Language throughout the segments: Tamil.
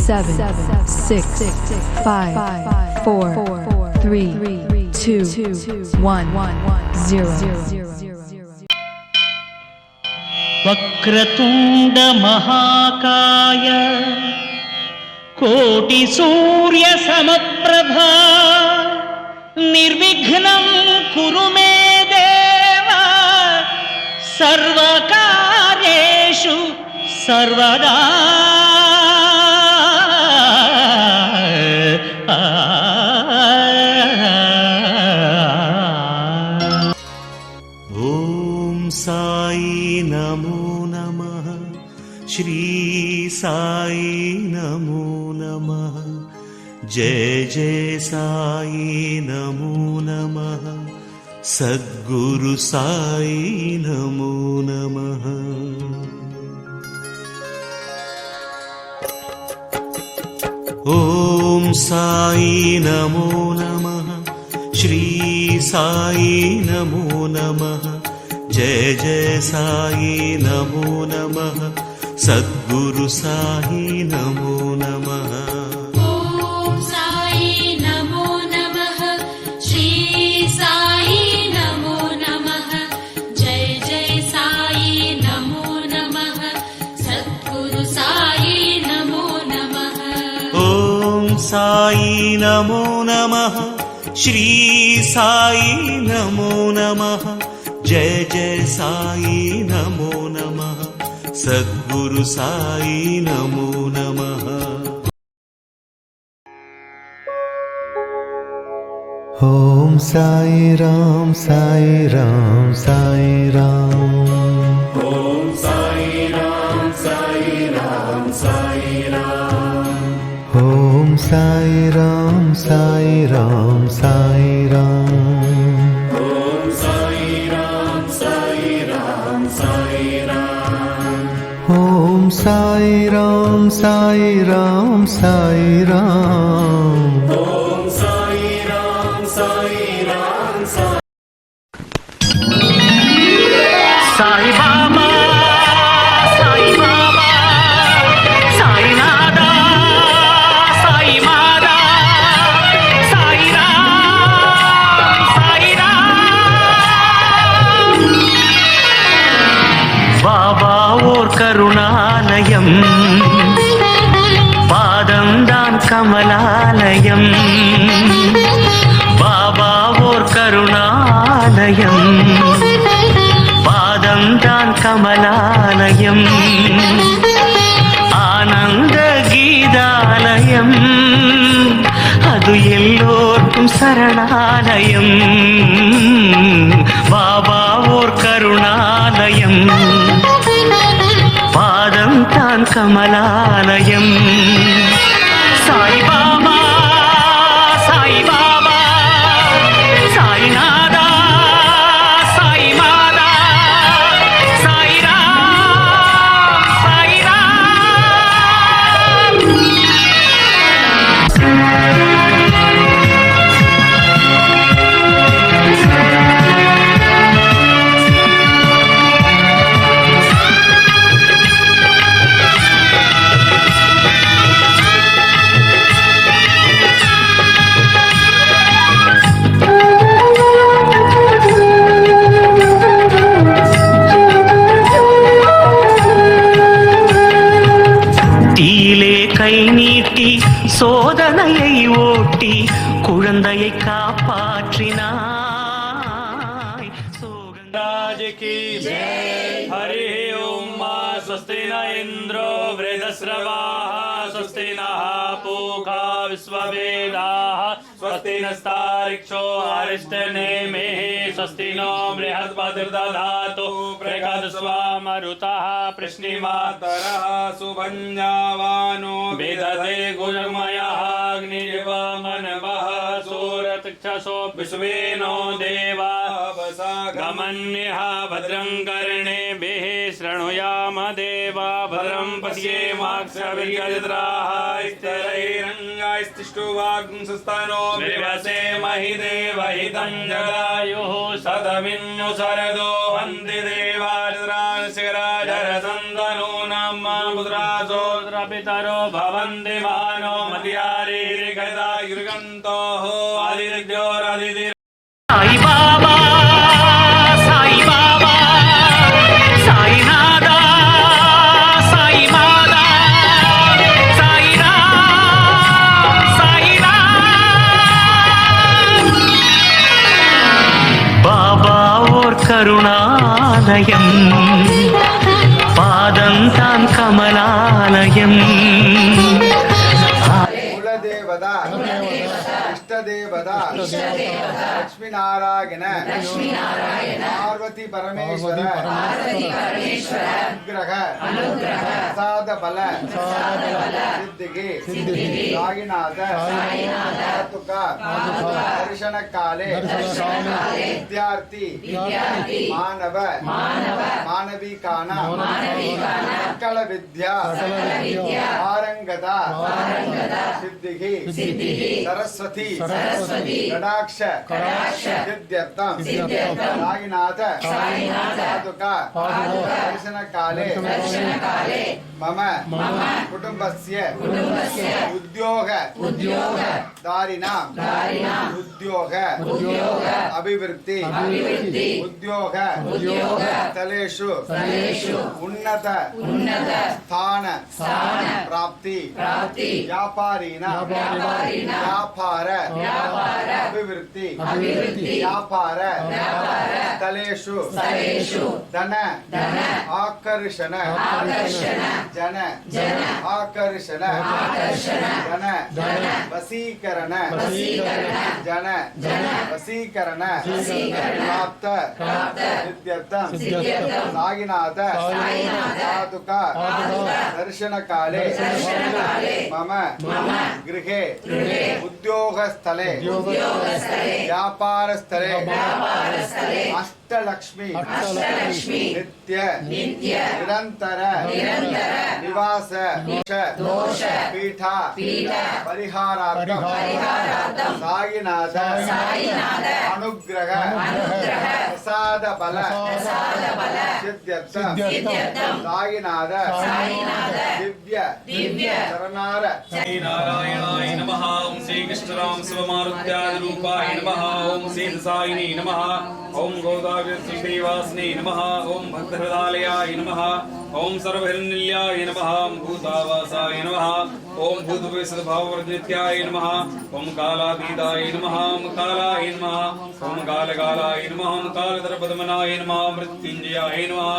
7, 6, 5, 4, 3, 2, 1, 0. वक्रतुंड महाकाय कोटि सूर्य समप्रभा निर्विघ्नं कुरु मे देव सर्वकार्येषु सर्वदा। ओम साई नमो नमः, श्री साई नमो नमः, जय जय साई नमो नमः, सद्गुरु साई नमो नमः। ओम साई नमो नमः, श्री साई नमो नमः, जय जय साई नमो नमः, सद्गुरु साई नमो नमः। ओम साई नमो नमः, श्री साई नमो नमः, जय जय साई नमो नमः, सद्गुरु साई नमो नमः। ओम साई नमो नमः, श्री साई नमो नमः, जय जय साई नमो नमः, सद्गुरु साई नमो नमः। ओम साई राम साई राम साई राम। ओम साई राम साई राम साई राम। ओम साई राम साई राम साई राम। ओम साई राम साई राम साई राम। ओम साई राम साई राम साई राम। ओम साई राम साई राम साई। साई बाबा साई बाबा साई नादा साई मादा साई राम साई राम। बाबा ओर करुणालयम पादम दान कमलालयम। बाबा ओर करुणालयम पादम दान कमलालयम। आनंद गीतालयम अदु एल्लोर्क्कुम शरणालयम। बाबा ओर करुणालयम पादम तान कमलालयम। साई बाबा साई बाबा साई नादा साई मादा साई राम साई राम। தீயிலே கை நீட்டி சோதனையை ஓட்டி குழந்தையை காப்பாற்றினாய்। राज की जय। हरि ओम स्वस्ति न इंद्रो वृद्धश्रवाः स्वस्ति नः पूषा विश्ववेदाः स्वस्ति नस्तार्क्ष्यो अरिष्टनेमिः स्वस्ति नो बृहस्पतिर्दधातु बृहस्पतिर्मरुतः प्रश्निमातरः सुभञ्जावानो विदधे गुणमयः अग्निर्वमनवः सूरतक्षसो विश्वेनो देवा गमन्यः भद्रं कर्णेभिः शृणुयाम देवा भद्रं पश्येमाक्षभिर्यजत्राः स्थिरैरङ्गास्तिष्ठुवाग्ंसस्तनो विवसेमहि देवहितं जगायुः शतमिन्नु शरदो हन्ति देवाजरान् शिखराजरसन्दनो नाम पुत्रासोऽत्र पितरो भवन् वन्दे मानो मदियारीर्गदा युर्गन्तोः आदिर्योरादिर् సాయి బాబా సాయి బాబా సాయినాథ సాయి మాత సాయి రామ్ సాయి రామ్ బాబా ఓర్ కరుణాలయం పాదంతాన్ కమలాలయం కులదేవత ఇష్టదేవత లక్ష్మీనారాయణ పార్వతీ పరమేశ్వర అనుగ్రహ ప్రసాద బల సిద్ధికి సాయినాథ కాతుక దర్శన కాలే విద్యార్థి మానవ మానవికాన సకల విద్య పారంగత సిద్ధికి సరస్వతి కటాక్ష సిద్ధ్యర్థం సాయినాథ కాతుక దర్శన కాలే మమ కుటుంబస్య ఉద్యోగ దారిణ ఉద్యోగ అభివృద్ధి ఉద్యోగ స్థలేషు ఉన్నత స్థాన ప్రాప్తి వ్యాపారీణ వ్యాపార అభివృద్ధి వ్యాపార స్థలేషు ధన ఆకర్షణ జన ఆకర్షణ ధన వశీకరణ జన వశీకరణ ప్రాప్త సిద్ధ్యర్థం సాయినాథ కాతుక దర్శన కాలే మమ గృహే ఉద్యోగస్థలే వ్యాపారస్థలే అష్టలక్ష్మి నిత్య నిరంతర నివాస దోష పీఠ పరిహారార్థం సాయినాథ అనుగ్రహ ప్రసాద బల సిద్ధ్యర్థం సాయినాథ దివ్య శరణార नारायणाय नमः ओम श्री कृष्णराम शिवमारुत्यादि रूपाय नमः ओम श्री साईने नमः ओम गोदावरी श्रीवासने नमः ओम भक्तहृदालयाय नमः ओम सर्वहिरण्यल्याय नमः ओम भूतावासाय नमः ओम भूतवेशभाववर्जित्याय नमः ओम कालातीताय नमः ओम कालाय नमः ओम कालकालाय नमः ओम कालदर्पदमनाय नमः मृत्युंजयाय नमः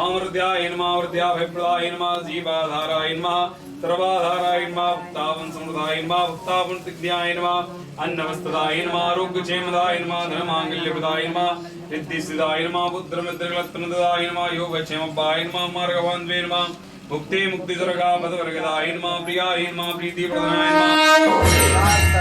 अमृत्याय नमः वृद्ध्याभयप्रदाय नमः जीवाधाराय नमः सर्वाधाराय नमः भक्तावन समुदाय नमः भक्तावन तिज्ञाय नमः अन्नवस्तदाय नमः आरोग्यक्षेमदाय नमः धनमांगल्यप्रदाय नमः रिद्धिसिदाय नमः पुत्रमित्रकलत्नदाय नमः योगक्षेमपाय नमः मार्गवान्वे नमः मुक्ति मुक्तिस्वर्गा पदवर्गदाय नमः प्रियाय नमः प्रीतिप्रदाय नमः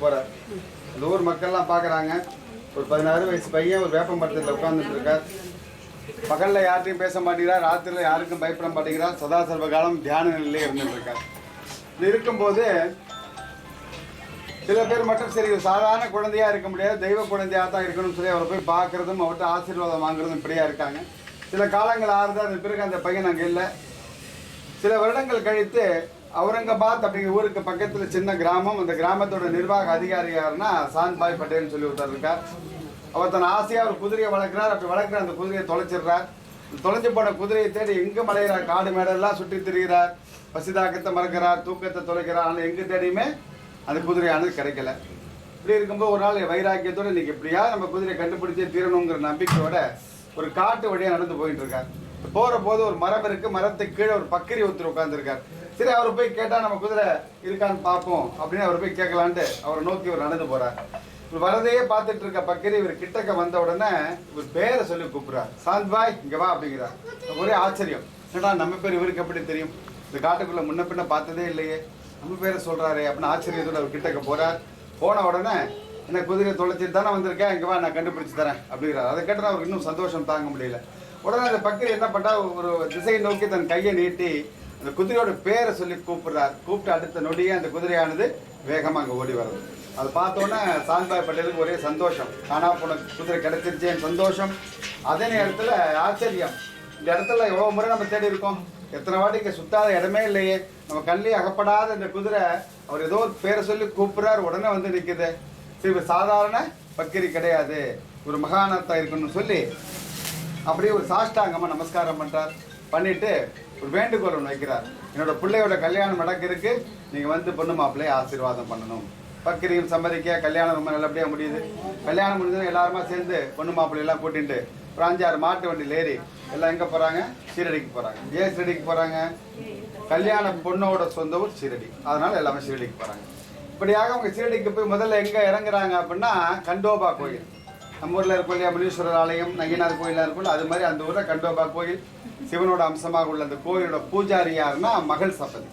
போறார். இந்த ஊர் மக்கள்லாம் பார்க்குறாங்க. ஒரு 16 வயசு பையன் ஒரு வேப்ப மரத்தில் உட்கார்ந்துட்டு இருக்கார். பகல்ல யார்ட்டையும் பேச மாட்டேங்கிறார், ராத்திரியில் யாருக்கும் பயப்பட மாட்டேங்கிறார், சதா சர்வ காலம் தியான நிலையிலே இருந்துட்டு இருக்கார். இது இருக்கும்போது சில பேர் மட்டும் சரி சாதாரண குழந்தையா இருக்க முடியாது, தெய்வ குழந்தையா தான் இருக்கணும்னு சொல்லி அவரை போய் பார்க்கறதும் அவர்கிட்ட ஆசீர்வாதம் வாங்குறதும் இப்படியா இருக்காங்க. சில காலங்கள் ஆறுது. அதன் பிறகு அந்த பையன் அங்கே இல்லை. சில வருடங்கள் கழித்து அவுரங்காபாத் அப்படிங்கிற ஊருக்கு பக்கத்தில் சின்ன கிராமம். அந்த கிராமத்தோட நிர்வாக அதிகாரி யாருன்னா சாந்த்பாய் பட்டேல்னு சொல்லி ஒருத்தர் இருக்கார். அவர் தன் ஆசையாக ஒரு குதிரையை வளர்க்குறார். அப்படி வளர்க்குற அந்த குதிரையை தொலைச்சிடுறார். தொலைஞ்சு போன குதிரையை தேடி எங்கே மலையிறார், காடு மேடெல்லாம் சுற்றி திரிகிறார். பசிதாக்கத்தை மறக்கிறார், தூக்கத்தை தொலைக்கிறார். ஆனால் எங்கே தேடியுமே அந்த குதிரையானது கிடைக்கல. இப்படி இருக்கும்போது ஒரு நாள் வைராக்கியத்தோடு இன்னைக்கு எப்படியா நம்ம குதிரையை கண்டுபிடிச்சே தீரணுங்கிற நம்பிக்கையோட ஒரு காட்டு வழியாக நடந்து போயிட்டு இருக்கார். போகிற போது ஒரு மரம் இருக்கு. மரத்துக்கு கீழே ஒரு பக்கிரி ஒருத்தர் உட்காந்துருக்கார். சரி அவர் போய் கேட்டால் நம்ம குதிரை இருக்கான்னு பார்ப்போம் அப்படின்னு அவர் போய் கேட்கலான்ட்டு அவரை நோக்கி அவர் நடந்து போறார். இவர் வரதையே பார்த்துட்டு இருக்க பக்கிரி இவர் கிட்டக்க வந்த உடனே இவர் பேரை சொல்லி கூப்பிடுறார். சாந்த்பாய் இங்க வா அப்படிங்கிறார். ஒரே ஆச்சரியம். ஏன்னா நம்ம பேர் இவருக்கு எப்படி தெரியும்? இந்த காட்டுக்குள்ள முன்ன பின்ன பார்த்ததே இல்லையே, நம்ம பேரை சொல்றாரு அப்படின்னு ஆச்சரியத்தோட அவர் கிட்டக்க போறார். போன உடனே என்ன குதிரையை தொலைச்சிட்டு தானே வந்திருக்கேன், இங்க வா நான் கண்டுபிடிச்சு தரேன் அப்படிங்கிறார். அதை கேட்டால் அவருக்கு இன்னும் சந்தோஷம் தாங்க முடியல. உடனே அந்த பக்கிரி என்ன பண்ணா ஒரு திசையை நோக்கி தன் கையை நீட்டி அந்த குதிரையோட பேரை சொல்லி கூப்பிடுறார். கூப்பிட்டு அடுத்த நொடியே அந்த குதிரையானது வேகமாக அங்கே ஓடி வருது. அதை பார்த்தோன்னே சாந்த்பாய் பட்டேலுக்கு ஒரே சந்தோஷம். காணா போன குதிரை கிடைச்சிருச்சேன்னு சந்தோஷம். அதே நேரத்தில் ஆச்சரியம். இந்த இடத்துல எவ்வளோ முறை நம்ம தேடி இருக்கோம், எத்தனை வாட்டி இங்கே சுத்தாத இடமே இல்லையே, நம்ம கண்ணிலே அகப்படாத இந்த குதிரை அவர் ஏதோ ஒரு பேரை சொல்லி கூப்பிடுறார், உடனே வந்து நிற்குது. சரி சாதாரண பக்கிரி கிடையாது, ஒரு மகானத்தா இருக்கணும்னு சொல்லி அப்படியே ஒரு சாஷ்டாங்கமாக நமஸ்காரம் பண்ணுறார். பண்ணிட்டு ஒரு வேண்டுகோள் ஒன்று வைக்கிறார். என்னோட பிள்ளையோட கல்யாணம் நடக்கிறதுக்கு நீங்கள் வந்து பொண்ணு மாப்பிள்ளையை ஆசீர்வாதம் பண்ணணும். பக்கிரியும் சம்மதிக்க கல்யாணம் ரொம்ப நல்லபடியாக முடியுது. கல்யாணம் முடிஞ்சதுன்னு எல்லாருமா சேர்ந்து பொண்ணு மாப்பிள்ளையெல்லாம் கூட்டிட்டு ஒரு 5-6 மாட்டு வண்டியில் ஏறி எல்லாம் எங்கே போகிறாங்க, ஷீரடிக்கு போகிறாங்க. ஏன் ஷீரடிக்கு போகிறாங்க? கல்யாண பொண்ணோட சொந்த ஊர் ஷீரடி, அதனால எல்லாமே ஷீரடிக்கு போகிறாங்க. இப்படியாக அவங்க ஷீரடிக்கு போய் முதல்ல எங்கே இறங்குறாங்க அப்படின்னா கண்டோபா கோயில். நம்ம ஊரில் இருக்கும் இல்லையா முனீஸ்வரர் ஆலயம், நங்கினார் கோயிலாக இருக்கும்ல, அது மாதிரி அந்த ஊரில் கண்டோபா கோயில் சிவனோட அம்சமாக உள்ள அந்த கோயிலோட பூஜாரி யாருன்னா மகள் சபதி.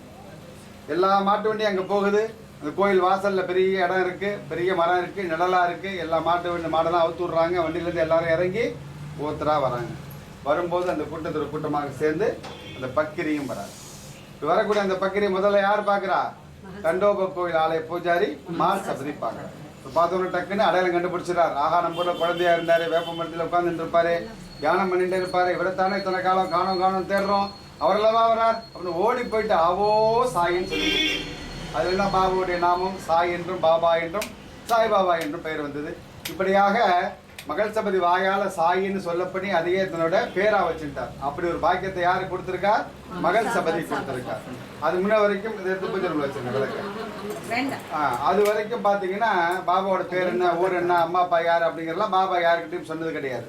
எல்லா மாட்டு வண்டியும் அங்கே போகுது. அந்த கோயில் வாசலில் பெரிய இடம் இருக்குது, பெரிய மரம் இருக்குது, நிழலாக இருக்குது. எல்லா மாட்டு வண்டி மாடெல்லாம் அவுத்து விட்றாங்க. வண்டியிலேருந்து எல்லாரும் இறங்கி ஒருத்தராக வராங்க. வரும்போது அந்த கூட்டத்தோட கூட்டமாக சேர்ந்து அந்த பக்கிரியும் வராங்க. வரக்கூடிய அந்த பக்கிரி முதல்ல யார் பார்க்குறா? கண்டோபா கோயில் ஆலய பூஜாரி மால் சபதி பார்க்குறாரு. பார்த்தோன்னு டக்குன்னு அடையாளம் கண்டுபிடிச்சிடார். ஆகா நம்ம ஊரில் குழந்தையா இருந்தாரு, வேப்ப மரத்தில் உட்காந்துட்டு இருப்பாரு, தியானம் பண்ணிட்டு இருப்பாரு, இவரைத்தானே இத்தனை காலம் காணும் தேடுறோம், அவரெல்லாம் வரார் அப்படின்னு ஓடி போயிட்டு ஆவோ சாயின்னு சொல்லி. அதுல என்ன பாபாவுடைய நாமம் சாய் என்றும் பாபா என்றும் சாய்பாபா என்றும் பெயர் வந்தது. இப்படியாக மகள் சபதி வாயால சாயின்னு சொல்லப்படி அதையே தன்னோட பேரா வச்சுட்டார். அப்படி ஒரு பாக்கியத்தை யாரு கொடுத்திருக்கார்? மகள் சபதி கொடுத்திருக்கார். அது முன்ன வரைக்கும் இதை எடுத்து பூஜை வச்சிருக்க விளக்க. அது வரைக்கும் பாத்தீங்கன்னா பாபாவோட பேர் என்ன, ஊர் என்ன, அம்மா அப்பா யார் அப்படிங்கிறலாம் பாபா யாருக்கிட்டையும் சொன்னது கிடையாது.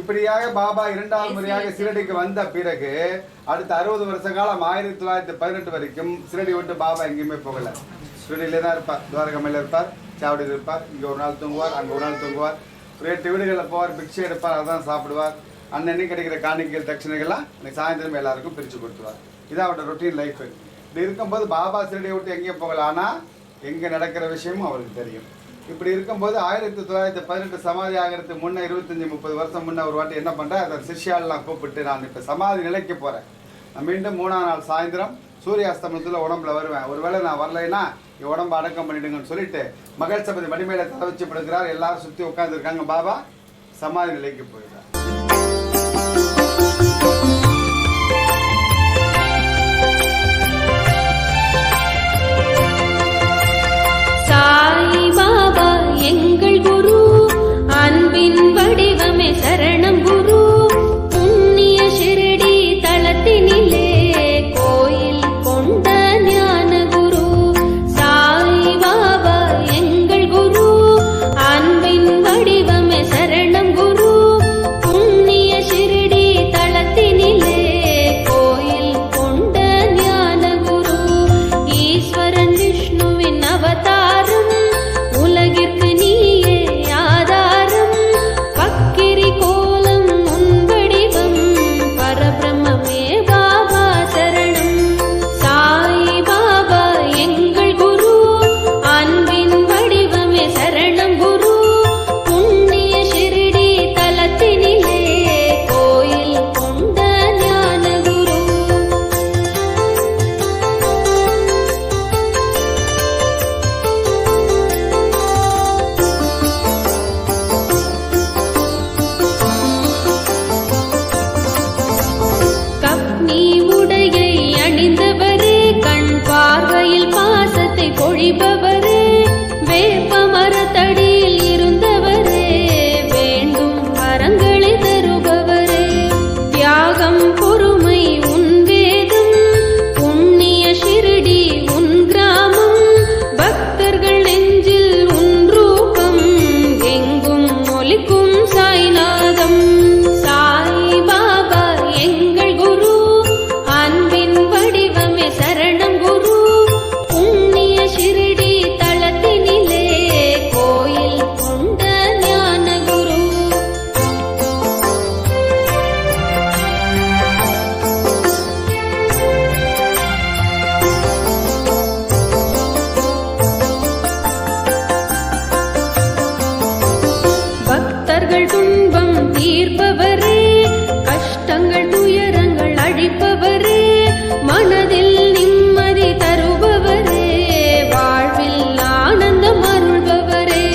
இப்படியாக பாபா 2வது முறையாக ஷீரடிக்கு வந்த பிறகு அடுத்த 60 வருஷ காலம் 1918 வரைக்கும் ஷீரடி விட்டு பாபா எங்கேயுமே போகல. ஷீரடியிலே தான் இருப்பார், துவாரகமையில் இருப்பார், சாவடியில் இருப்பார். இங்கே ஒரு நாள் தூங்குவார், அங்கே ஒரு நாள் தூங்குவார். 8 வீடுகளில் போவார், பிக்ஷை எடுப்பார், அதான் சாப்பிடுவார். அன்னன்னைக்கு கிடைக்கிற காணிக்கைகள் தட்சணைகள்லாம் எனக்கு சாயந்தரம் எல்லாருக்கும் பிரித்து கொடுத்துருவார். இதான் அவரோட ரொட்டீன் லைஃப். இப்படி இருக்கும்போது பாபா ஷீரடியை விட்டு எங்கேயும் போகல. ஆனால் எங்கே நடக்கிற விஷயமும் அவருக்கு தெரியும். இப்படி இருக்கும்போது 1918 சமாதி ஆகிறதுக்கு முன்னே 25-30 வருஷம் முன்னே ஒரு வாட்டி என்ன பண்ணுறேன், அதை சிஷ்யாலெலாம் கூப்பிட்டு நான் இப்போ சமாதி நிலைக்கு போகிறேன், நான் மீண்டும் 3ஆம் நாள் சாயந்தரம் சூரியாஸ்தமனத்தில் உடம்புல வருவேன், ஒருவேளை நான் வரலைன்னா என் உடம்பு அடக்கம் பண்ணிடுங்கன்னு சொல்லிட்டு மகள் சபதி மடிமேல தலை வச்சு படுக்கிறார். எல்லாரும் சுற்றி உட்காந்துருக்காங்க. பாபா சமாதி நிலைக்கு போயிடுறார். சாய் பாபா எங்கள் குரு, அன்பின் வடிவமே சரணம் குரு. புண்ணிய ஷிரடி தளத்தினிலே கோயில் கொண்ட ஞான குரு. சாய் பாபா எங்கள் குரு, அன்பின் வடிவமே சரணம் குரு. எங்கள் துன்பம் தீர்ப்பவரே, கஷ்டங்கள் துயரங்கள் அழிப்பவரே, மனதில் நிம்மதி தருபவரே, வாழ்வில் ஆனந்தம் அருள்பவரே,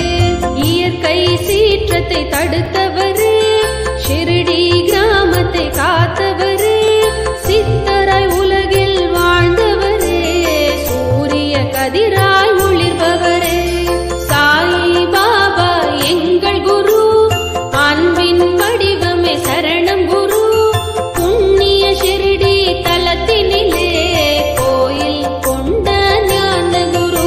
இயற்கை சீற்றத்தை தடுத்தவரே, ஷிரடி கிராமத்தை காத்தவரே, சித்தராய் உலகில் வாழ்ந்தவரே, சூரிய கதிராய் ஒளிர்பவரே, சாயி பாபா எங்கள் குரு, அன்பின் வடிவமே சரணம் குரு, புண்ணிய ஷிரடி தலத்தினிலே கோயில் கொண்ட ஞான குரு.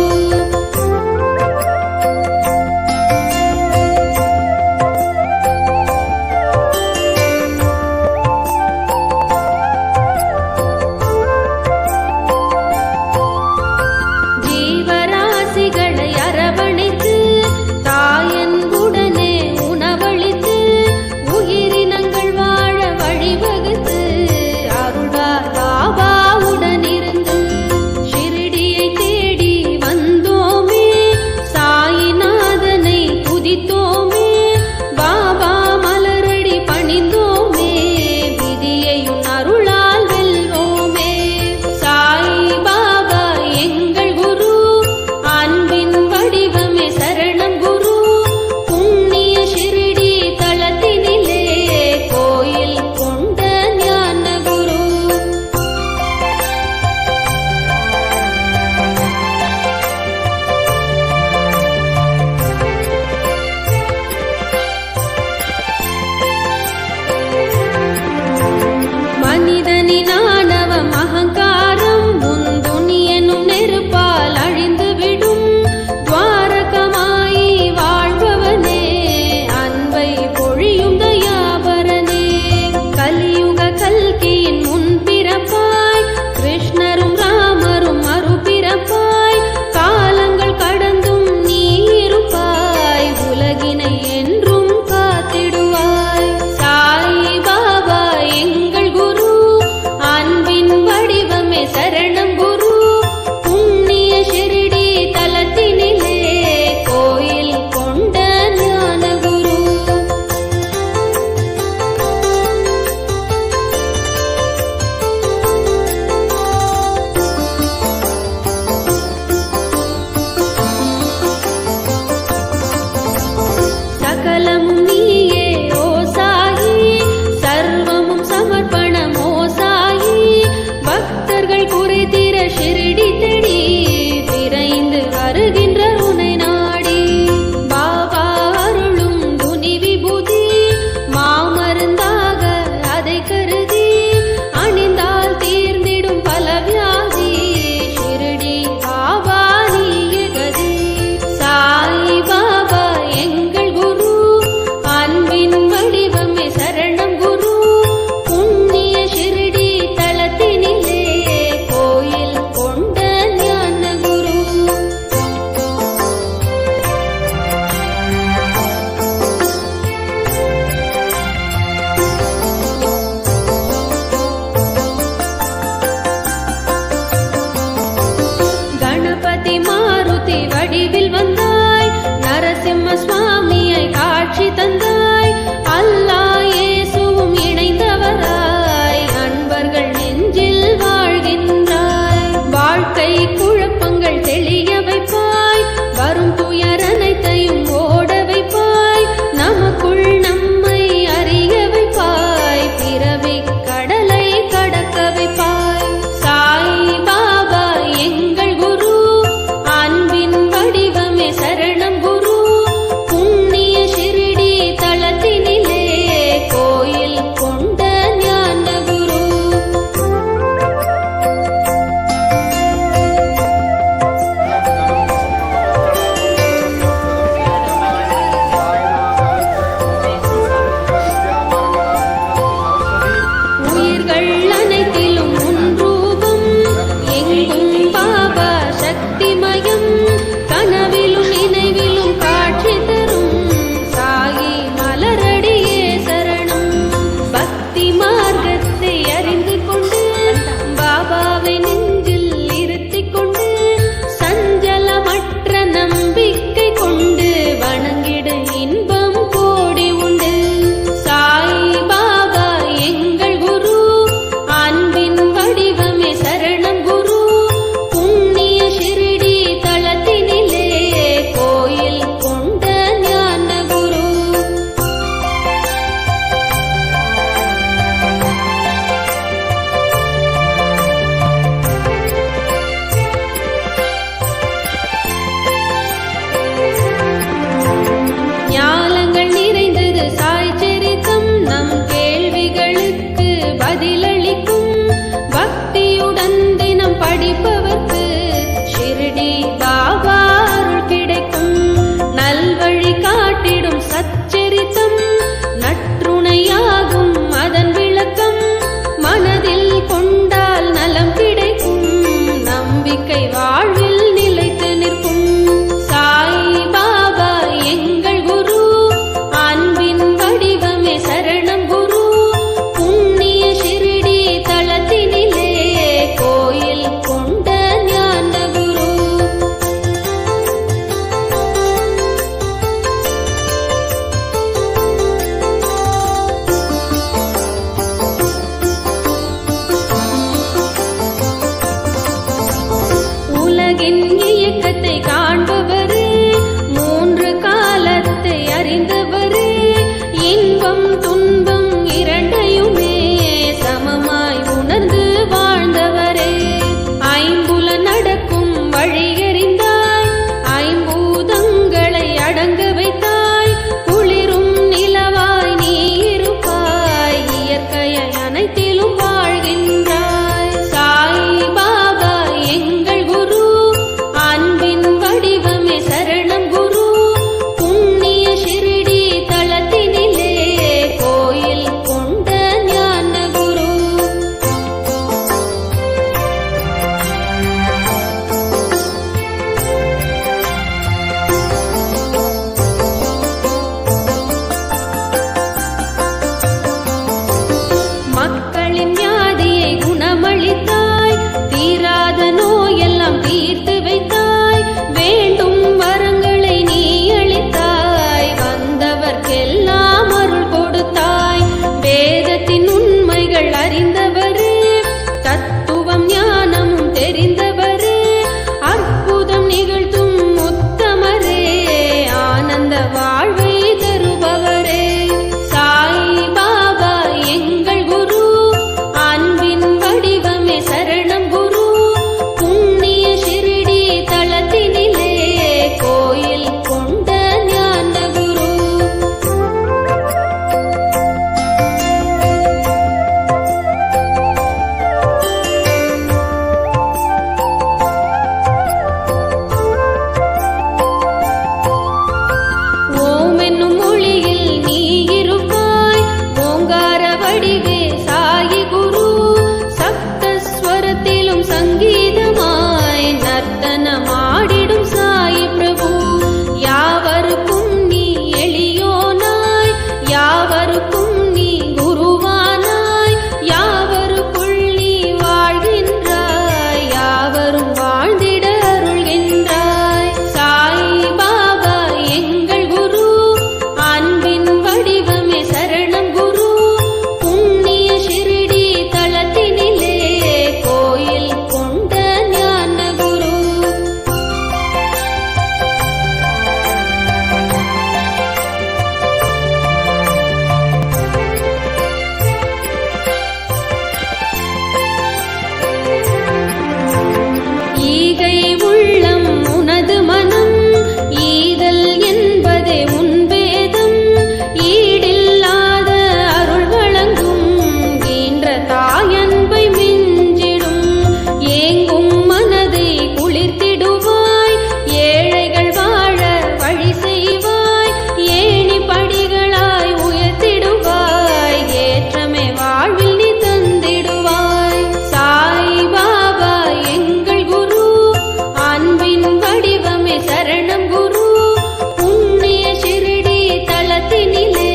தலத்தினிலே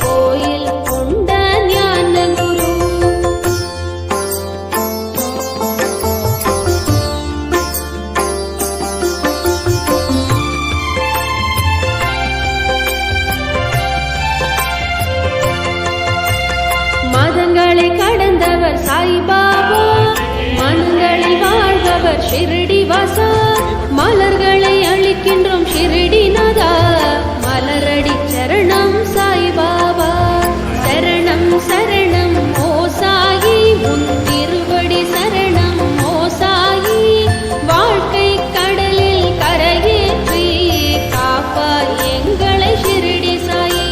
கோயில் கொண்ட ஞான குரு. மதங்களை கடந்தவர் சாய்பாபா, மனங்களில் வாழ்பவர் ஷிரடி வாசா. மலர்களை அளிக்கின்றோம் ஷிரடிநாதா, மலரடி சரணம் சாய்பாபா. சரணம் சரணம் ஓ சாயி, உன் திருவடி சரணம் ஓ சாயி. வாழ்க்கை கடலில் கரையேற்றி காப்பாய் எங்களை ஷிரடி சாயி.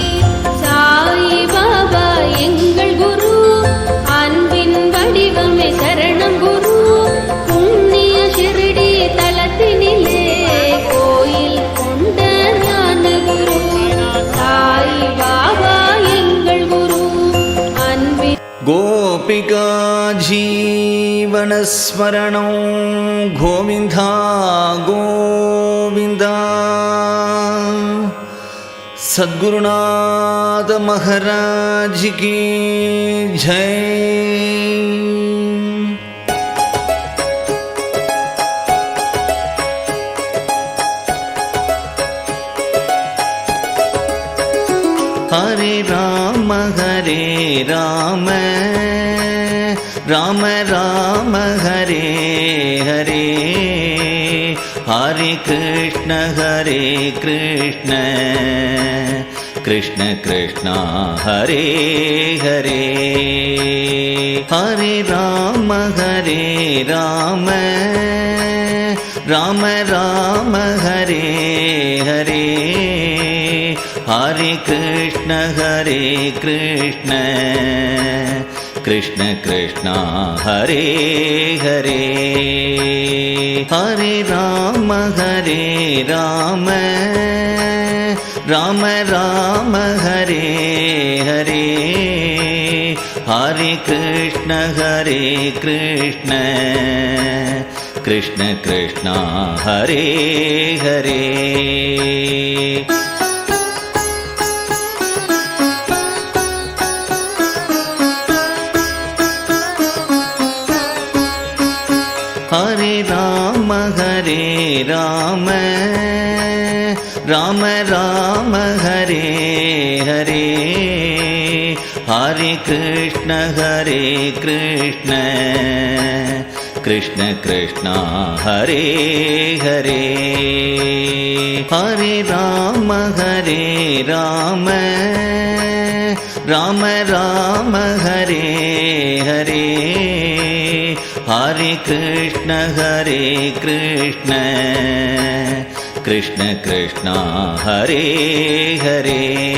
சாய் பாபா எங்கள் குரு, அன்பின் வடிவமே சரணம் குரு. புண்ணிய ஷிரடி தலத்தினிலே கோயில் கொண்ட ஞான குரு. சாய் பாபா எங்கள் குரு, அன்பின் गोपिका जीवनस्मरणं गोविन्दा गोविन्दा. सद्गुरुनाथ महाराज की जय. हरे राम राम राम हरे हरे. हरे कृष्ण कृष्ण कृष्ण हरे हरे. हरे राम राम राम हरे हरे. हरे कृष्ण कृष्ण कृष्ण हरे हरे. हरे राम राम राम हरे हरे. हरे कृष्ण कृष्ण कृष्ण हरे हरे. हरे राम राम राम हरे हरे. हरे कृष्ण कृष्ण कृष्ण हरे हरे. हरे राम राम राम हरे हरे. हरे कृष्ण कृष्ण कृष्ण हरे हरे.